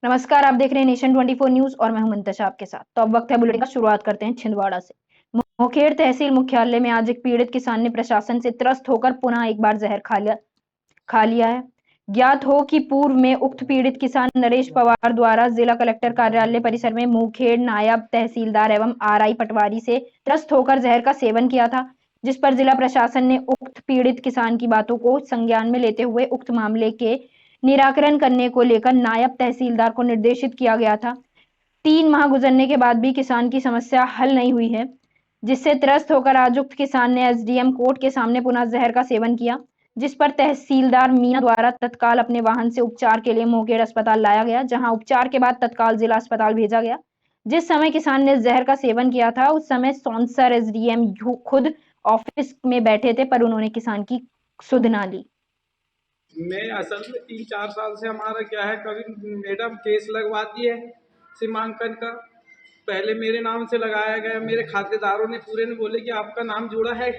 नमस्कार, आप देख रहे हैं नेशन 24 न्यूज और मैं हूं मुंतशा आपके साथ। तो अब वक्त है बुलेटिन का। शुरुआत करते हैं छिंदवाड़ा से। मुंगेर तहसील मुख्यालय में आज एक पीड़ित किसान ने प्रशासन से त्रस्त होकर पुनः एक बार जहर खा लिया है। ज्ञात हो कि पूर्व में उक्त पीड़ित किसान नरेश पवार द्वारा जिला कलेक्टर कार्यालय परिसर में मुंगेर नायब तहसीलदार एवं आरआई पटवारी से त्रस्त होकर जहर का सेवन किया था, जिस पर जिला प्रशासन ने उक्त पीड़ित किसान की बातों को संज्ञान में लेते हुए उक्त मामले के निराकरण करने को लेकर नायब तहसीलदार को निर्देशित किया गया था। 3 माह गुजरने के बाद भी किसान की समस्या हल नहीं हुई है, जिससे त्रस्त होकर आज उक्त किसान ने एसडीएम कोर्ट के सामने पुनः जहर का सेवन किया, जिस पर तहसीलदार मीना द्वारा तत्काल अपने वाहन से उपचार के लिए मुंगेर अस्पताल लाया गया, जहां उपचार के बाद तत्काल जिला अस्पताल भेजा गया। जिस समय किसान ने जहर का सेवन किया था उस समय सौंसर एसडीएम खुद ऑफिस में बैठे थे, पर उन्होंने किसान की सुध ना ली। मैं असल में 3-4 साल से हमारा क्या है, कभी मैडम केस लगवा दिए सीमांकन का। पहले मेरे नाम से लगाया गया, मेरे खातेदारों ने पूरे ने बोले कि आपका नाम जुड़ा है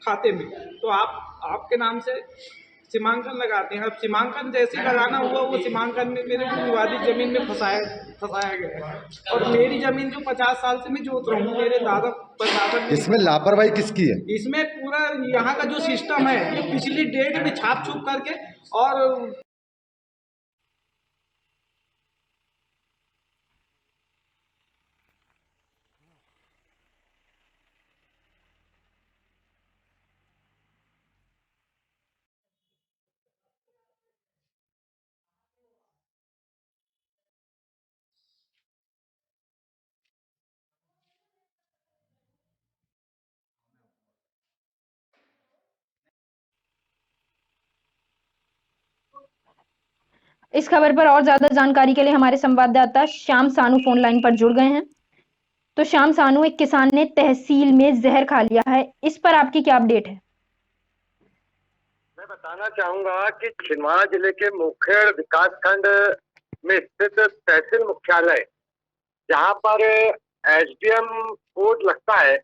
खाते में, तो आपके नाम से सीमांकन लगाते हैं। अब सीमांकन जैसे लगाना हुआ, वो सीमांकन में मेरे को विवादित जमीन में फंसाया गया है। और मेरी जमीन जो 50 साल से मैं जोत रहा हूँ, मेरे दादा परदादा। इसमें लापरवाही किसकी है? इसमें पूरा यहाँ का जो सिस्टम है, ये पिछली डेट में छाप छूप करके और इस खबर पर और ज्यादा जानकारी के लिए हमारे संवाददाता श्याम सानू फोन लाइन पर जुड़ गए हैं। तो श्याम सानू, एक किसान ने तहसील में जहर खा लिया है, इस पर आपकी क्या अपडेट है? मैं बताना चाहूंगा कि छिंदवाड़ा जिले के मुंगेर विकासखंड में स्थित तहसील मुख्यालय, जहां पर एसडीएम कोर्ट लगता है,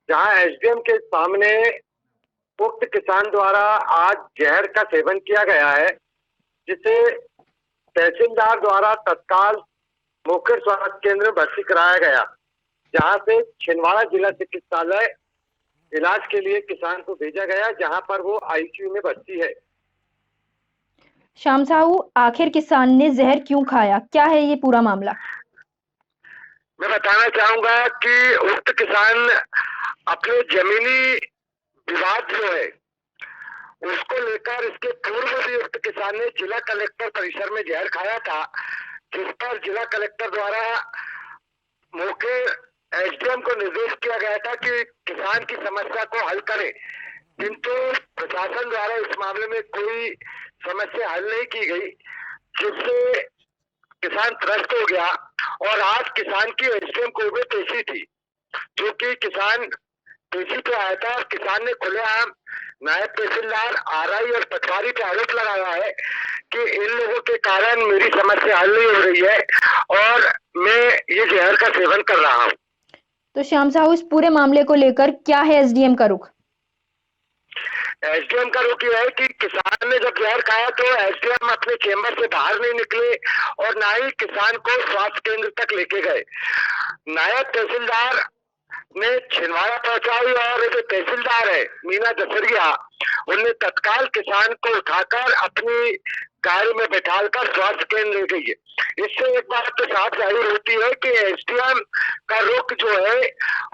जहां एसडीएम के सामने उक्त किसान द्वारा आज जहर का सेवन किया गया है, जिसे तहसीलदार द्वारा तत्काल मुंगेर स्वास्थ्य केंद्र में भर्ती कराया गया, जहां से छिंदवाड़ा जिला चिकित्सालय इलाज के लिए किसान को भेजा गया, जहां पर वो आईसीयू में भर्ती है। श्याम साहू, आखिर किसान ने जहर क्यों खाया, क्या है ये पूरा मामला? मैं बताना चाहूंगा कि उक्त किसान अपने जमीनी विवाद जो है उसको लेकर इसके पूर्व भी उक्त किसान ने जिला कलेक्टर परिसर में जहर खाया था, जिस पर जिला कलेक्टर द्वारा मुंगेर एसडीएम को निर्देश किया गया था कि किसान की समस्या को हल करे, किंतु प्रशासन द्वारा इस मामले में कोई समस्या हल नहीं की गई, जिससे किसान त्रस्त हो गया। और आज किसान की एसडीएम कोर्ट में पेशी थी, जो कि किसान पेशी पे आया था। किसान ने खुलेआम नायब तहसीलदार, आरआई और पटवारी पे आरोप लगाया है कि इन लोगों के कारण मेरी समस्या हल नहीं हो रही है और मैं ये जहर का सेवन कर रहा हूँ। तो श्याम साहू, इस पूरे मामले को लेकर क्या है एसडीएम का रुख? एसडीएम का रुख यह है कि किसान ने जब जहर खाया तो एसडीएम अपने चेंबर से बाहर नहीं निकले और ना ही किसान को स्वास्थ्य केंद्र तक लेके गए। नायब तहसीलदार ने छिंदवाड़ा पहुंचाई और जो तहसीलदार है मीना दसरिया, उनने तत्काल किसान को उठाकर अपनी गाड़ी में बैठाकर स्वास्थ्य केंद्र ले गई है। इससे एक बात तो साफ जाहिर होती है कि एसडीएम का रुख जो है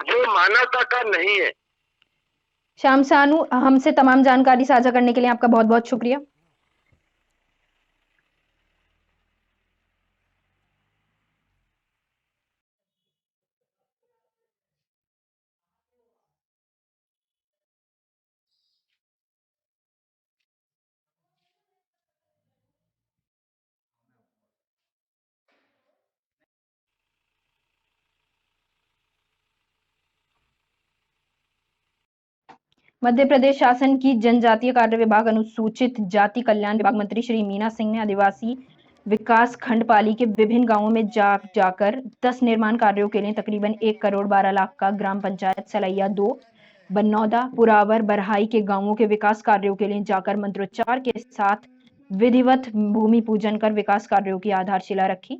वो मानवता का नहीं है। श्याम सानू, हमसे तमाम जानकारी साझा करने के लिए आपका बहुत बहुत शुक्रिया। मध्य प्रदेश शासन की जनजातीय कार्य विभाग अनुसूचित जाति कल्याण विभाग मंत्री श्री मीना सिंह ने आदिवासी विकास खंड पाली के विभिन्न गांवों में जाकर 10 निर्माण कार्यों के लिए तकरीबन 1 करोड़ 12 लाख का ग्राम पंचायत सलैया 2, बनौदा, पुरावर, बरहाई के गांवों के विकास कार्यों के लिए जाकर मंत्रोच्चार के साथ विधिवत भूमि पूजन कर विकास कार्यों की आधारशिला रखी।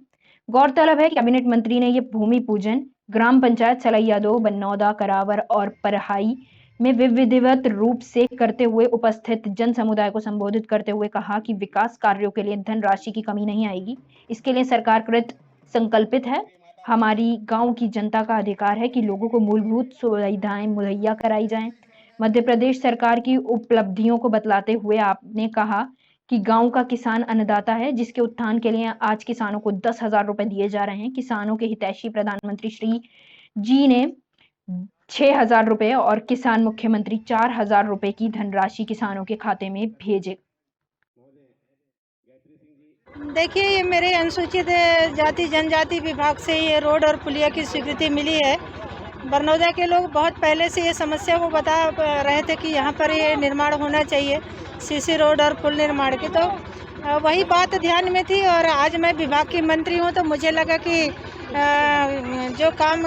गौरतलब है कि कैबिनेट मंत्री ने ये भूमि पूजन ग्राम पंचायत सलैया 2, बनौदा, करावर और परहाई में विधिवत रूप से करते हुए उपस्थित जन समुदाय को संबोधित करते हुए कहा कि विकास कार्यों के लिए धनराशि की कमी नहीं आएगी। इसके लिए सरकार कृत संकल्पित है। हमारी गांव की जनता का अधिकार है कि लोगों को मूलभूत सुविधाएं मुहैया कराई जाएं। मध्य प्रदेश सरकार की उपलब्धियों को बतलाते हुए आपने कहा कि गांव का किसान अन्नदाता है, जिसके उत्थान के लिए आज किसानों को 10,000 रुपए दिए जा रहे हैं। किसानों के हितैषी प्रधानमंत्री श्री जी ने 6,000 रुपए और किसान मुख्यमंत्री 4,000 रुपए की धनराशि किसानों के खाते में भेजे। देखिए, ये मेरे अनुसूचित जाति जनजाति विभाग से ये रोड और पुलिया की स्वीकृति मिली है। बरनौदा के लोग बहुत पहले से ये समस्या को बता रहे थे कि यहाँ पर ये निर्माण होना चाहिए, सीसी रोड और पुल निर्माण की। तो वही बात ध्यान में थी और आज मैं विभाग की मंत्री हूँ, तो मुझे लगा कि जो काम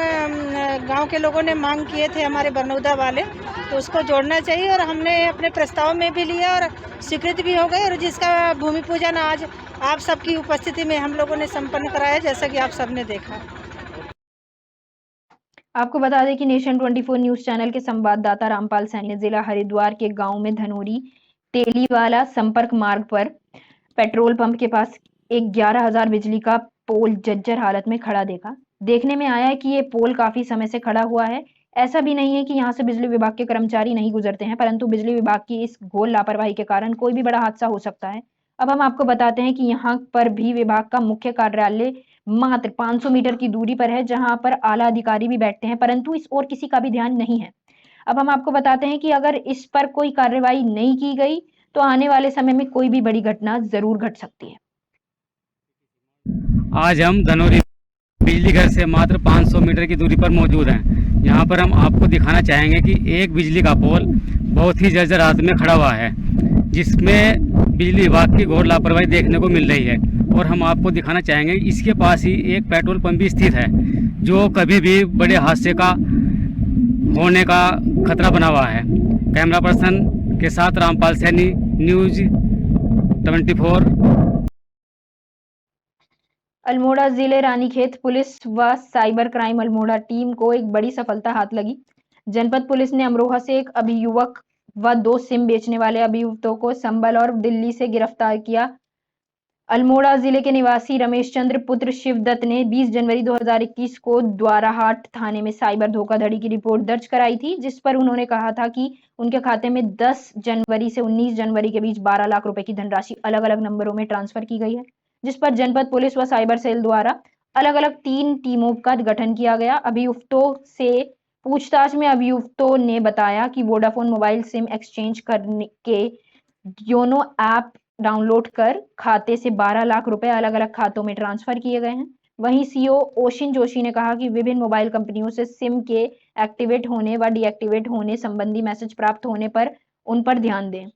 गांव के लोगों ने मांग किए थे हमारे बरनौदा वाले, तो उसको जोड़ना चाहिए और हमने अपने प्रस्ताव में भी लिया और स्वीकृति भी हो गई, और जिसका भूमि पूजन आज आप सबकी उपस्थिति में हम लोगों ने संपन्न कराया, जैसा कि आप सबने देखा। आपको बता दें कि नेशन 24 न्यूज चैनल के संवाददाता रामपाल सैनी ने जिला हरिद्वार के गांव में धनोरी तेलीवाला संपर्क मार्ग पर पेट्रोल पंप के पास एक 11,000 बिजली का पोल जर्जर हालत में खड़ा देखा। देखने में आया है कि ये पोल काफी समय से खड़ा हुआ है। ऐसा भी नहीं है कि यहाँ से बिजली विभाग के कर्मचारी नहीं गुजरते हैं, परंतु बिजली विभाग की इस घोर लापरवाही के कारण कोई भी बड़ा हादसा हो सकता है। अब हम आपको बताते हैं कि यहाँ पर भी विभाग का मुख्य कार्यालय मात्र 500 मीटर की दूरी पर है, जहां पर आला अधिकारी भी बैठते हैं, परंतु इस ओर किसी का भी ध्यान नहीं है। अब हम आपको बताते हैं कि अगर इस पर कोई कार्रवाई नहीं की गई तो आने वाले समय में कोई भी बड़ी घटना जरूर घट सकती है। आज हम धनोरी बिजली घर से मात्र 500 मीटर की दूरी पर मौजूद हैं। यहाँ पर हम आपको दिखाना चाहेंगे कि एक बिजली का पोल बहुत ही जर्जर हालत में खड़ा हुआ है, जिसमें बिजली विभाग की घोर लापरवाही देखने को मिल रही है। और हम आपको दिखाना चाहेंगे इसके पास ही एक पेट्रोल पंप भी स्थित है, जो कभी भी बड़े हादसे का होने का खतरा बना हुआ है। कैमरा पर्सन के साथ रामपाल सैनी, न्यूज 24। अल्मोड़ा जिले रानीखेत पुलिस व साइबर क्राइम अल्मोड़ा टीम को एक बड़ी सफलता हाथ लगी। जनपद पुलिस ने अमरोहा से एक अभियुवक व 2 सिम बेचने वाले अभियुक्तों को संभल और दिल्ली से गिरफ्तार किया। अल्मोड़ा जिले के निवासी रमेश चंद्र पुत्र शिवदत्त ने 20 जनवरी 2021 को द्वाराहाट थाने में साइबर धोखाधड़ी की रिपोर्ट दर्ज कराई थी, जिस पर उन्होंने कहा था कि उनके खाते में 10 जनवरी से 19 जनवरी के बीच 12 लाख रुपए की धनराशि अलग अलग नंबरों में ट्रांसफर की गई है, जिस पर जनपद पुलिस व साइबर सेल द्वारा अलग अलग 3 टीमों का गठन किया गया। अभियुक्तों से पूछताछ में अभियुक्तों ने बताया कि वोडाफोन मोबाइल सिम एक्सचेंज करने के योनो ऐप डाउनलोड कर खाते से 12 लाख रुपए अलग अलग खातों में ट्रांसफर किए गए हैं। वहीं सीओ ओशिन जोशी ने कहा कि विभिन्न मोबाइल कंपनियों से सिम के एक्टिवेट होने व डीएक्टिवेट होने संबंधी मैसेज प्राप्त होने पर उन पर ध्यान दें।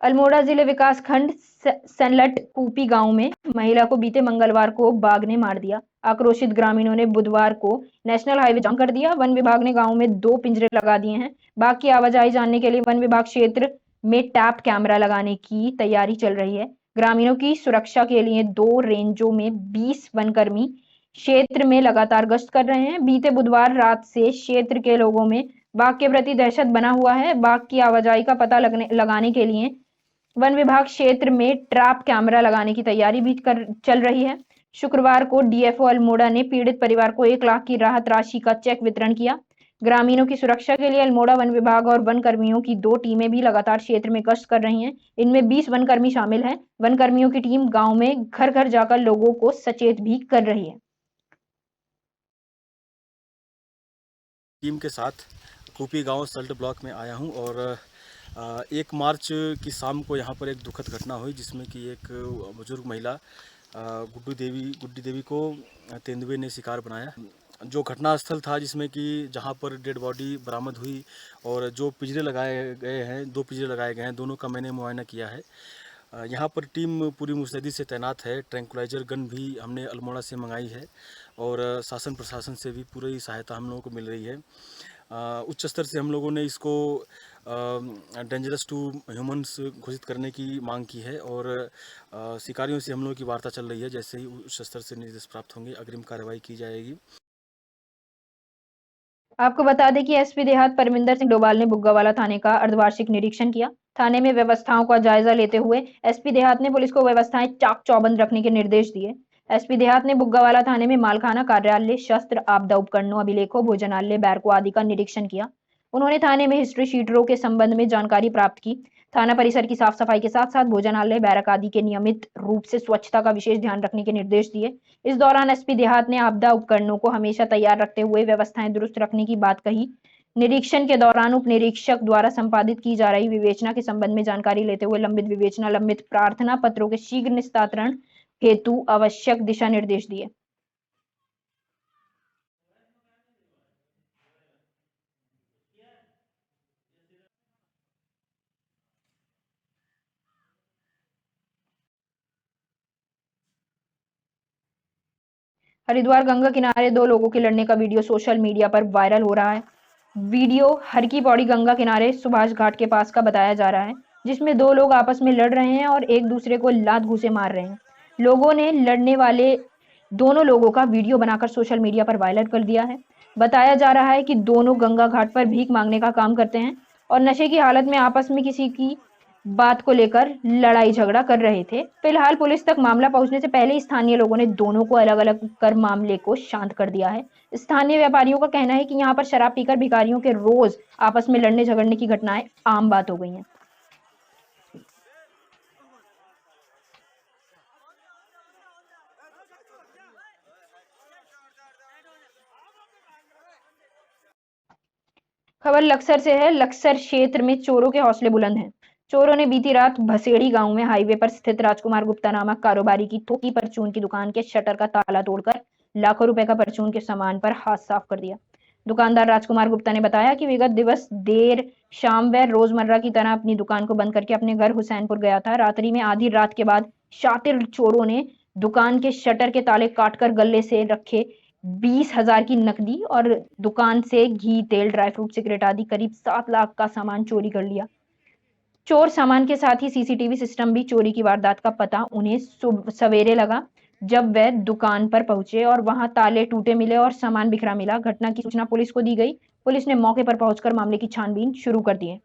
अल्मोड़ा जिले विकास खंड सनलट कूपी गांव में महिला को बीते मंगलवार को बाघ ने मार दिया। आक्रोशित ग्रामीणों ने बुधवार को नेशनल हाईवे जाम कर दिया। वन विभाग ने गांव में 2 पिंजरे लगा दिए हैं। बाघ की आवाजाही जानने के लिए वन विभाग क्षेत्र में टैप कैमरा लगाने की तैयारी चल रही है। ग्रामीणों की सुरक्षा के लिए 2 रेंजों में 20 वनकर्मी क्षेत्र में लगातार गश्त कर रहे हैं। बीते बुधवार रात से क्षेत्र के लोगों में बाघ के प्रति दहशत बना हुआ है। बाघ की आवाजाही का पता लगाने के लिए वन विभाग क्षेत्र में ट्रैप कैमरा लगाने की तैयारी भी चल रही है। शुक्रवार को डीएफओ अल्मोड़ा ने पीड़ित परिवार को 1 लाख की राहत राशि का चेक वितरण किया। ग्रामीणों की सुरक्षा के लिए अल्मोड़ा वन विभाग और वन कर्मियों की 2 टीमें भी लगातार क्षेत्र में गश्त कर रही हैं। इनमें 20 वन कर्मी शामिल हैं। वन कर्मियों की टीम गांव में घर-घर जाकर लोगों को सचेत भी कर रही है। टीम के साथ कूपी गांव सल्ट ब्लॉक में आया हूं और 1 मार्च की शाम को यहां पर एक दुखद घटना हुई जिसमें कि एक बुजुर्ग महिला गुड्डी देवी को तेंदुए ने शिकार बनाया। जो घटनास्थल था जिसमें कि जहां पर डेड बॉडी बरामद हुई और जो पिंजरे लगाए गए हैं, 2 पिंजरे लगाए गए हैं, दोनों का मैंने मुआयना किया है। यहाँ पर टीम पूरी मुस्तैदी से तैनात है। ट्रैंकुलाइजर गन भी हमने अल्मोड़ा से मंगाई है और शासन प्रशासन से भी पूरी सहायता हम लोगों को मिल रही है। उच्च स्तर से हम लोगों ने इसको डेंजरस टू ह्यूमंस घोषित करने की मांग की है और शिकारियों से हम लोगों की वार्ता चल रही है। जैसे ही उच्च स्तर से निर्देश प्राप्त होंगे अग्रिम कार्रवाई की जाएगी। आपको बता दें कि एसपी देहात परमिंदर सिंह डोभाल ने बुग्गावाला थाने का अर्धवार्षिक निरीक्षण किया। थाने में व्यवस्थाओं का जायजा लेते हुए एसपी देहात ने पुलिस को व्यवस्थाएं चाक चौबंद रखने के निर्देश दिए। एसपी देहात ने बुग्गावाला थाने में मालखाना, कार्यालय, शस्त्र, आपदा उपकरणों, अभिलेखों, भोजनालय, बैरकों आदि का निरीक्षण किया। उन्होंने थाने में हिस्ट्री शीटरों के संबंध में जानकारी प्राप्त की। थाना परिसर की साफ सफाई के साथ साथ भोजनालय, बैरक आदि के नियमित रूप से स्वच्छता का विशेष ध्यान रखने के निर्देश दिए। इस दौरान एसपी देहात ने आपदा उपकरणों को हमेशा तैयार रखते हुए व्यवस्थाएं दुरुस्त रखने की बात कही। निरीक्षण के दौरान उप निरीक्षक द्वारा संपादित की जा रही विवेचना के संबंध में जानकारी लेते हुए लंबित विवेचना, लंबित प्रार्थना पत्रों के शीघ्र निस्तारण हेतु आवश्यक दिशा निर्देश दिए। हरिद्वार गंगा किनारे 2 लोगों के लड़ने का वीडियो सोशल मीडिया पर वायरल हो रहा है। वीडियो हर की पौड़ी गंगा किनारे सुभाष घाट के पास का बताया जा रहा है, जिसमें 2 लोग आपस में लड़ रहे हैं और एक दूसरे को लात घूंसे मार रहे हैं। लोगों ने लड़ने वाले दोनों लोगों का वीडियो बनाकर सोशल मीडिया पर वायरल कर दिया है। बताया जा रहा है कि दोनों गंगा घाट पर भीख मांगने का काम करते हैं और नशे की हालत में आपस में किसी की बात को लेकर लड़ाई झगड़ा कर रहे थे। फिलहाल पुलिस तक मामला पहुंचने से पहले स्थानीय लोगों ने दोनों को अलग अलग कर मामले को शांत कर दिया है। स्थानीय व्यापारियों का कहना है कि यहाँ पर शराब पीकर भिखारियों के रोज आपस में लड़ने झगड़ने की घटनाएं आम बात हो गई हैं। खबर लक्सर से है। लक्सर क्षेत्र में चोरों के हौसले बुलंद हैं। चोरों ने बीती रात भसेड़ी गांव में हाईवे पर स्थित राजकुमार गुप्ता नामक कारोबारी की थोकी परचून की दुकान के शटर का ताला तोड़कर लाखों रुपए का परचून के सामान पर हाथ साफ कर दिया। दुकानदार राजकुमार गुप्ता ने बताया कि विगत दिवस देर शाम वह रोजमर्रा की तरह अपनी दुकान को बंद करके अपने घर हुसैनपुर गया था। रात्रि में आधी रात के बाद शातिर चोरों ने दुकान के शटर के ताले काटकर गले से रखे 20,000 की नकदी और दुकान से घी, तेल, ड्राई फ्रूट, सिगरेट आदि करीब 7 लाख का सामान चोरी कर लिया। चोर सामान के साथ ही सीसीटीवी सिस्टम भी चोरी की वारदात का पता उन्हें सवेरे लगा जब वह दुकान पर पहुंचे और वहां ताले टूटे मिले और सामान बिखरा मिला। घटना की सूचना पुलिस को दी गई। पुलिस ने मौके पर पहुंचकर मामले की छानबीन शुरू कर दी है।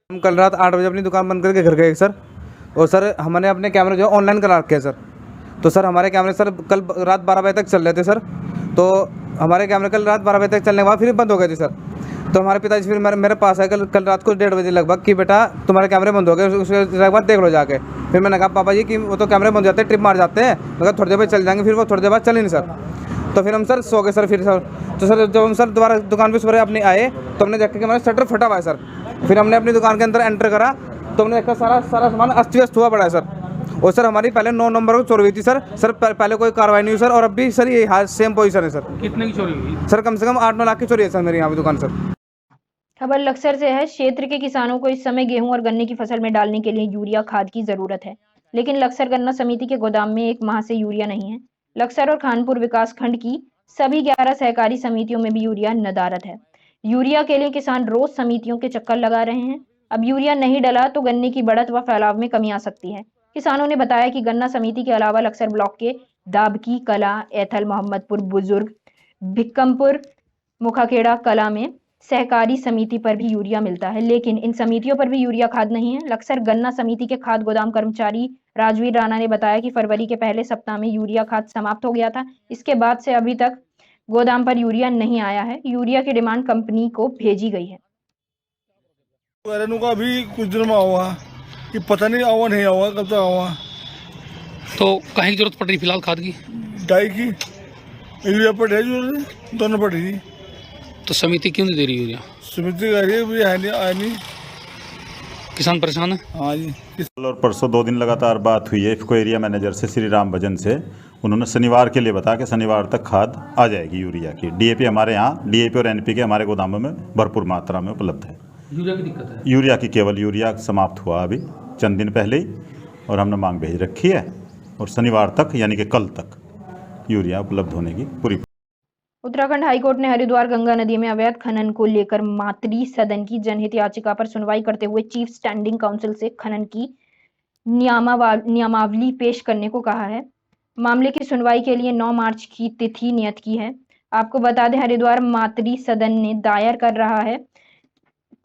हम कल रात 8 बजे अपनी दुकान बंद करके घर गए सर, और सर हमने अपने कैमरे जो ऑनलाइन करा रखे हैं सर। तो सर हमारे कैमरे सर कल रात 12 बजे तक चल रहे थे सर। तो हमारे कैमरे कल रात 12 बजे तक चलने के बाद फिर बंद हो गए थे सर। तो हमारे पिताजी फिर मेरे पास आए कल रात को 1:30 बजे लगभग कि बेटा तुम्हारे कैमरे बंद हो गए, उसके बाद देख लो जाके। फिर मैंने कहा पापा जी कि वो तो कैमरे बंद हो जाते हैं, ट्रिप मार जाते हैं, मगर थोड़ी देर बाद चल जाएंगे। फिर वो थोड़ी देर बाद चले नहीं सर। तो फिर हम सर सो गए सर। फिर सर तो सर जब हम सर दोबारा दुकान पर सुबह अपनी आए तो हमने देखा कि हमारा शटर फटा हुआ है सर। फिर हमने अपनी दुकान के अंदर एंटर करा तो हमने देखा सारा सामान अस्त व्यस्त हुआ पड़ा है सर। और सर हमारी पहले 9 नंबर को चोरी हुई थी सर। पहले कोई कार्रवाई नहीं हुई सर, और अब भी सर ये सेम पोजीशन है सर। कितने की चोरी हुई सर? कम से कम 8-9 लाख की चोरी है सर मेरी यहाँ पे दुकान सर। खबर लक्सर से है। क्षेत्र के किसानों को इस समय गेहूं और गन्ने की फसल में डालने के लिए यूरिया खाद की जरूरत है, लेकिन लक्सर गन्ना समिति के गोदाम में 1 माह से यूरिया नहीं है। लक्सर और खानपुर विकास खंड की सभी 11 सहकारी समितियों में भी यूरिया नदारद है। यूरिया के लिए किसान रोज समितियों के चक्कर लगा रहे हैं। अब यूरिया नहीं डला तो गन्ने की बढ़त व फैलाव में कमी आ सकती है। किसानों ने बताया कि गन्ना समिति के अलावा लक्सर ब्लॉक के दाबकी कला, एथल, मोहम्मदपुर बुजुर्ग, भिक्कमपुर, मुखाखेड़ा कला में सहकारी समिति पर भी यूरिया मिलता है, लेकिन इन समितियों पर भी यूरिया खाद नहीं है। लक्सर गन्ना समिति के खाद गोदाम कर्मचारी राजवीर राणा ने बताया कि फरवरी के पहले सप्ताह में यूरिया खाद समाप्त हो गया था। इसके बाद से अभी तक गोदाम पर यूरिया नहीं आया है। यूरिया की डिमांड कंपनी को भेजी गई है। का अभी कुछ दिन में हुआ कि पता नहीं आवा नहीं आवा कब तक आवा। तो कहीं की जरूरत पड़ रही फिलहाल खाद की? डाई की यूरिया पड़ रही है, दोनों पड़ रही। तो समिति क्यों नहीं दे रही यूरिया? समिति कह रही है भी है नहीं, आया नहीं। किसान परेशान है। हाँ जी। कल और परसों 2 दिन लगातार बात हुई है इफको एरिया मैनेजर से श्री राम भजन से। उन्होंने शनिवार के लिए बताया कि शनिवार तक खाद आ जाएगी यूरिया की। डीएपी हमारे यहाँ डीएपी और एनपीके हमारे गोदामों में भरपूर मात्रा में उपलब्ध है। यूरिया की दिक्कत है? यूरिया की केवल यूरिया समाप्त हुआ अभी चंद दिन पहले ही, और हमने मांग भेज रखी है और शनिवार तक यानी कि कल तक यूरिया उपलब्ध होने की पूरी। उत्तराखंड हाईकोर्ट ने हरिद्वार गंगा नदी में अवैध खनन को लेकर मातृ सदन की जनहित याचिका पर सुनवाई करते हुए चीफ स्टैंडिंग काउंसिल से खनन की नियमावली पेश करने को कहा है। मामले की सुनवाई के लिए 9 मार्च की तिथि नियत की है। आपको बता दें, हरिद्वार मातृ सदन ने दायर कर रहा है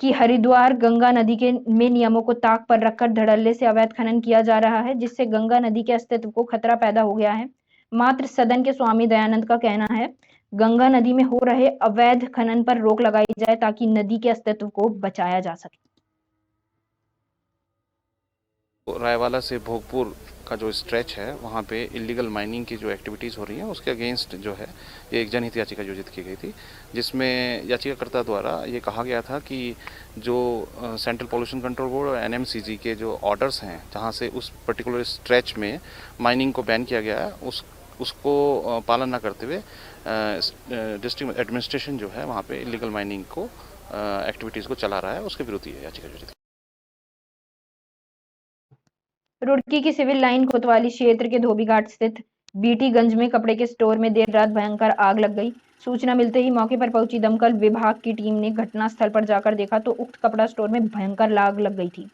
कि हरिद्वार गंगा नदी के में नियमों को ताक पर रखकर धड़ल्ले से अवैध खनन किया जा रहा है, जिससे गंगा नदी के अस्तित्व को खतरा पैदा हो गया है। मातृ सदन के स्वामी दयानंद का कहना है, गंगा नदी में हो रहे अवैध खनन पर रोक लगाई जाए ताकि नदी के अस्तित्व को बचाया जा सके। रायवाला से भोगपुर का जो स्ट्रेच है वहाँ पे इलीगल माइनिंग की जो एक्टिविटीज़ हो रही हैं उसके अगेंस्ट जो है ये एक जनहित याचिका आयोजित की गई थी, जिसमें याचिकाकर्ता द्वारा ये कहा गया था कि जो सेंट्रल पॉल्यूशन कंट्रोल बोर्ड और एनएमसीजी के जो ऑर्डर्स हैं जहाँ से उस पर्टिकुलर स्ट्रेच में माइनिंग को बैन किया गया है उसको पालन न करते हुए डिस्ट्रिक्ट एडमिनिस्ट्रेशन जो है वहाँ पे इलीगल माइनिंग को एक्टिविटीज़ को चला रहा है, उसके विरुद्ध ये याचिका आयोजित। रुड़की की सिविल लाइन कोतवाली क्षेत्र के धोबीघाट स्थित बीटीगंज में कपड़े के स्टोर में देर रात भयंकर आग लग गई। सूचना मिलते ही मौके पर पहुंची दमकल विभाग की टीम ने घटनास्थल पर जाकर देखा तो उक्त कपड़ा स्टोर में भयंकर आग लग गई थी,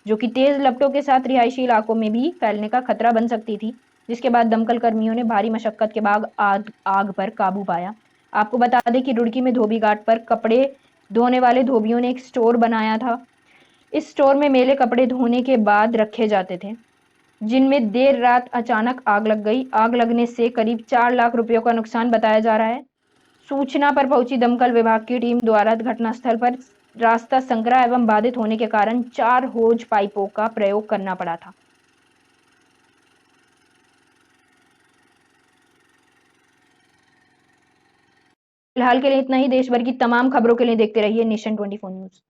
जो कि तेज लपटों के साथ रिहायशी इलाकों में भी फैलने का खतरा बन सकती थी, जिसके बाद दमकल कर्मियों ने भारी मशक्कत के बाद आग पर काबू पाया। आपको बता दें कि रुड़की में धोबीघाट पर कपड़े धोने वाले धोबियों ने एक स्टोर बनाया था। इस स्टोर में मेले कपड़े धोने के बाद रखे जाते थे, जिनमें देर रात अचानक आग लग गई। आग लगने से करीब 4 लाख रुपयों का नुकसान बताया जा रहा है। सूचना पर पहुंची दमकल विभाग की टीम द्वारा घटनास्थल पर रास्ता संकरा एवं बाधित होने के कारण 4 होज पाइपों का प्रयोग करना पड़ा था। फिलहाल के लिए इतना ही। देश भर की तमाम खबरों के लिए देखते रहिए नेशन 24 न्यूज।